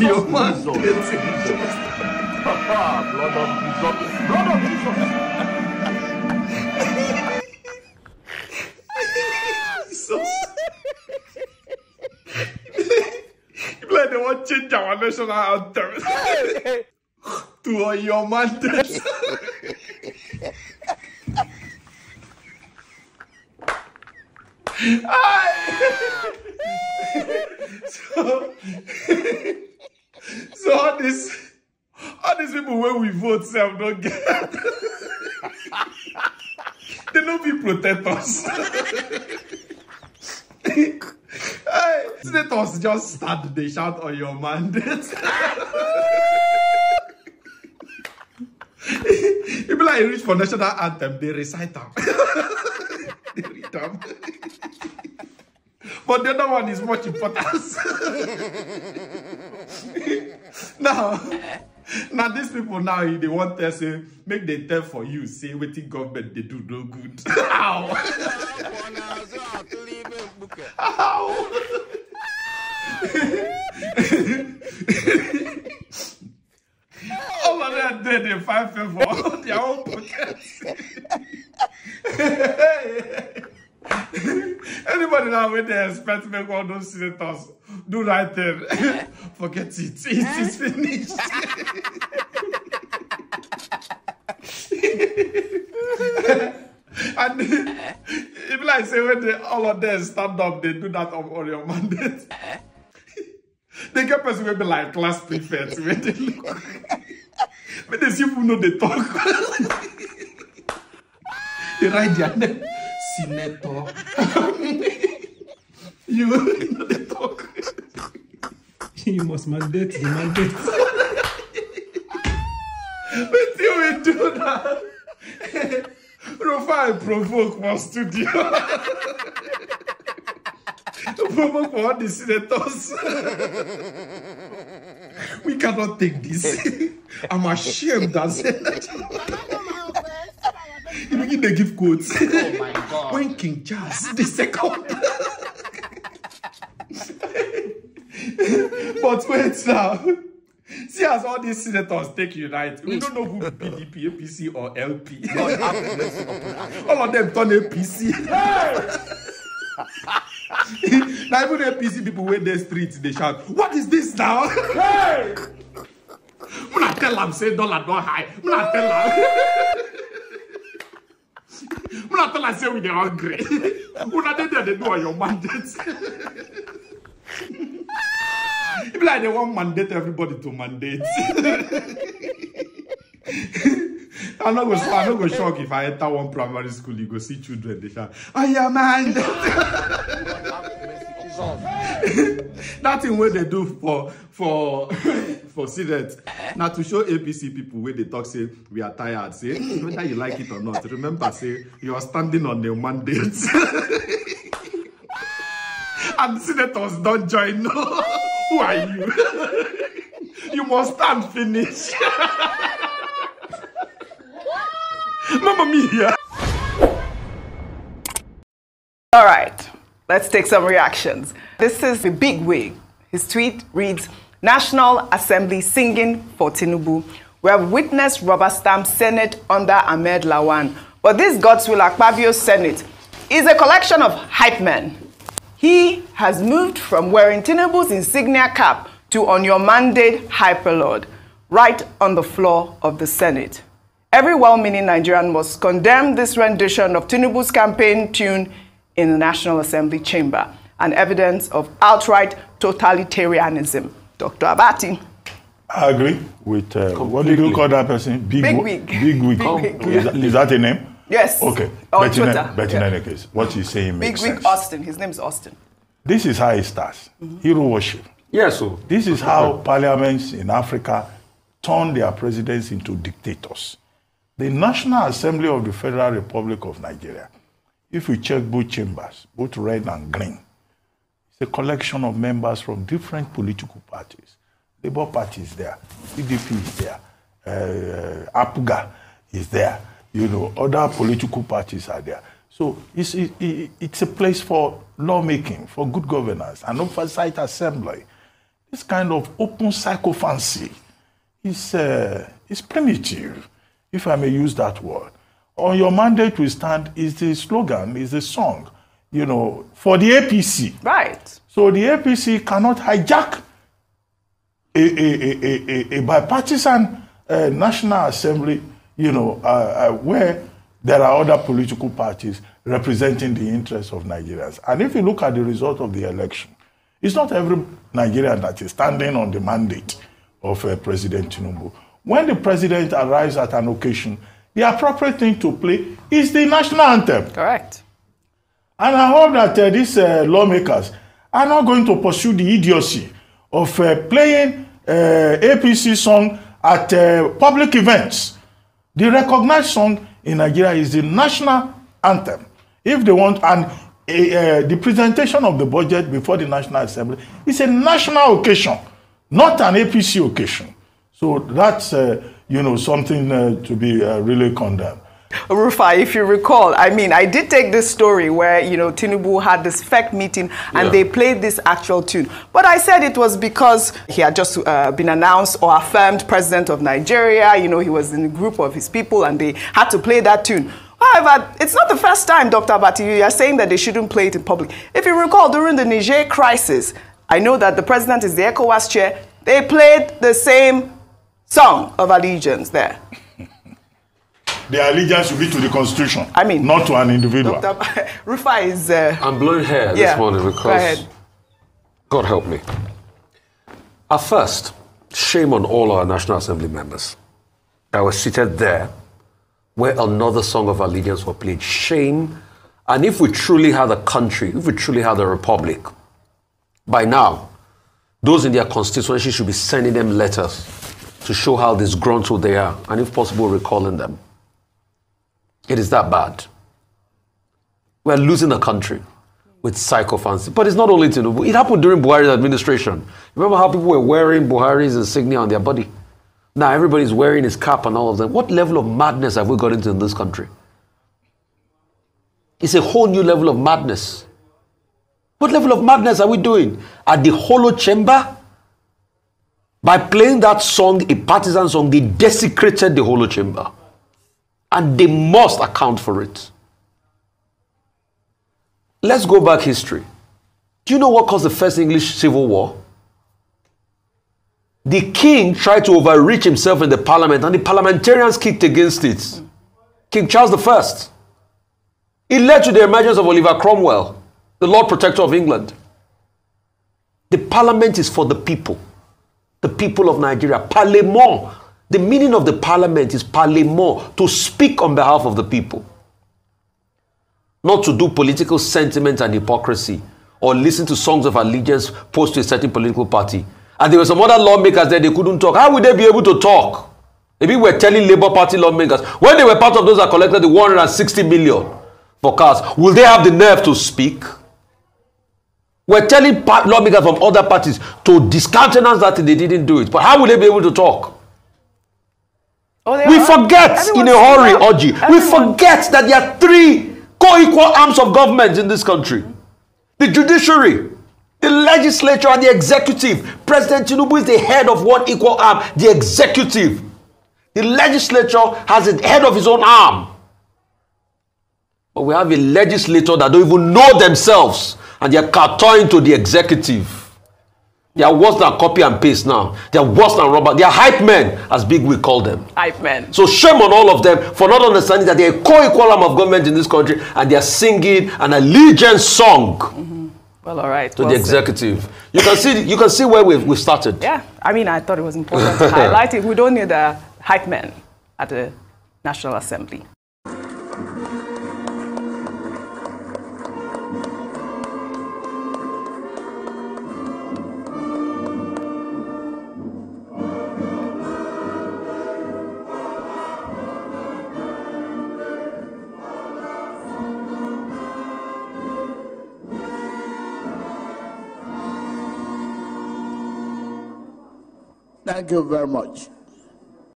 Your man. Blood of Jesus. Blood of Jesus. Like they want to change our national anthem to your mandate. So all these people when we vote self don't get they don't be protect us. Senators just start, they shout on your mandate. People like reach for national anthem, they recite them. They read them. But the other one is much important. Now these people now they want to say make they tell for you, say what the government they do no good. How? How? All of them dead they fight for their own pockets. Anybody now when they expect to make all those senators do right thing, forget it. It is finished. And if like say when all of them stand up, they do that on your mandate. They get person will be like class prefects when they look. When they see people know they talk. They write their name. Senator. You know they talk. You must mandate the mandate. But you will do that. Rufai provoke for studio. Provoke for all the senators. We cannot take this. I'm ashamed that senator. You begin to give quotes. Oh my God. When King Charles the second. But wait now. See as all these senators take unite. We don't know who PDP, APC or LP. All of them turn APC. Now even APC people when they streets they shout, what is this now? Hey! I'm not tell them say dollar don't high. I'm not tell them. I'm not tell them say we they hungry. I'm not there they do on your mandate. It's like they want mandate everybody to mandate. I'm not going to shock if I enter one primary school, you go see children, they shout, oh yeah, man. That thing what they do for Senate. Now to show APC people where they talk, say, we are tired, say, whether you like it or not, remember, say, you are standing on their mandates. And senators don't join, no. Who are you? You must stand finish. Mamma mia. All right, let's take some reactions. This is the big wig. His tweet reads, National Assembly singing for Tinubu. We have witnessed rubber stamp Senate under Ahmed Lawan. But this Godswill Akpabio Senate is a collection of hype men. He has moved from wearing Tinubu's insignia cap to on your mandate hyperlord, right on the floor of the Senate. Every well-meaning Nigerian must condemn this rendition of Tinubu's campaign tune in the National Assembly chamber, an evidence of outright totalitarianism. Dr. Abati. I agree with, what do you call that person? Big wig. Big wig. Is that a name? Yes. Okay. On Twitter. But in any case, what he's saying makes sense. Big wig Austin. His name is Austin. This is how it starts. Hero worship. Yes, so. This is how parliaments in Africa turn their presidents into dictators. The National Assembly of the Federal Republic of Nigeria, if you check both chambers, both red and green, it's a collection of members from different political parties. Labour Party is there, PDP is there, APUGA is there, you know, other political parties are there. So it's a place for lawmaking, for good governance, an oversight assembly. This kind of open sycophancy is primitive, if I may use that word. On your mandate we stand is the slogan, is the song, you know, for the APC. Right. So the APC cannot hijack a bipartisan National Assembly, you know, where there are other political parties representing the interests of Nigerians. And if you look at the result of the election, it's not every Nigerian that is standing on the mandate of President Tinubu. When the president arrives at an occasion, the appropriate thing to play is the national anthem. Correct. And I hope that these lawmakers are not going to pursue the idiocy of playing APC song at public events. The recognized song in Nigeria is the national anthem. If they want, and the presentation of the budget before the National Assembly is a national occasion, not an APC occasion. So that's, you know, something to be really condemned. Rufai, if you recall, I mean, I did take this story where, you know, Tinubu had this FEC meeting and they played this actual tune. But I said it was because he had just been announced or affirmed president of Nigeria. You know, he was in a group of his people and they had to play that tune. However, it's not the first time, Dr. Abati, you are saying that they shouldn't play it in public. If you recall, during the Niger crisis, I know that the president is the ECOWAS chair. They played the same song of allegiance there. The allegiance will be to the Constitution, I mean, not to an individual. Dr. Rufai is... I'm blowing hair this morning because, God help me. At first, shame on all our National Assembly members that were seated there where another song of allegiance was played. Shame. And if we truly had a country, if we truly had a republic, by now, those in their constituency should be sending them letters to show how disgruntled they are, and if possible, recalling them. It is that bad. We're losing a country with sycophancy. But it's not only Tinubu. It happened during Buhari's administration. Remember how people were wearing Buhari's insignia on their body? Now everybody's wearing his cap and all of that. What level of madness have we got into in this country? It's a whole new level of madness. What level of madness are we doing? At the hollow chamber? By playing that song, a partisan song, they desecrated the hollow chamber. And they must account for it. Let's go back history. Do you know what caused the first English Civil War? The king tried to overreach himself in the parliament and the parliamentarians kicked against it. King Charles I. It led to the emergence of Oliver Cromwell, the Lord Protector of England. The parliament is for the people of Nigeria. Parlement. The meaning of the parliament is parlement, to speak on behalf of the people. Not to do political sentiment and hypocrisy or listen to songs of allegiance posed to a certain political party. And there were some other lawmakers there, they couldn't talk. How would they be able to talk? Maybe we're telling Labour Party lawmakers, when they were part of those that collected the 160 million for cars, will they have the nerve to speak? We're telling lawmakers from other parties to discountenance that they didn't do it. But how will they be able to talk? We forget in a hurry, Oji. We forget that there are three co-equal arms of government in this country. The judiciary, the legislature, and the executive. President Tinubu is the head of one equal arm, the executive. The legislature has the head of his own arm. But we have a legislator that don't even know themselves, and they are kowtowing to the executive. They are worse than copy and paste now. They are worse than rubber. They are hype men, as Big Wig called them. Hype men. So shame on all of them for not understanding that they are a co-equal arm of government in this country and they are singing an allegiance song Well, all right. to the executive. You can see where we've started. Yeah. I mean, I thought it was important to highlight it. We don't need a hype men at the National Assembly. Thank you very much.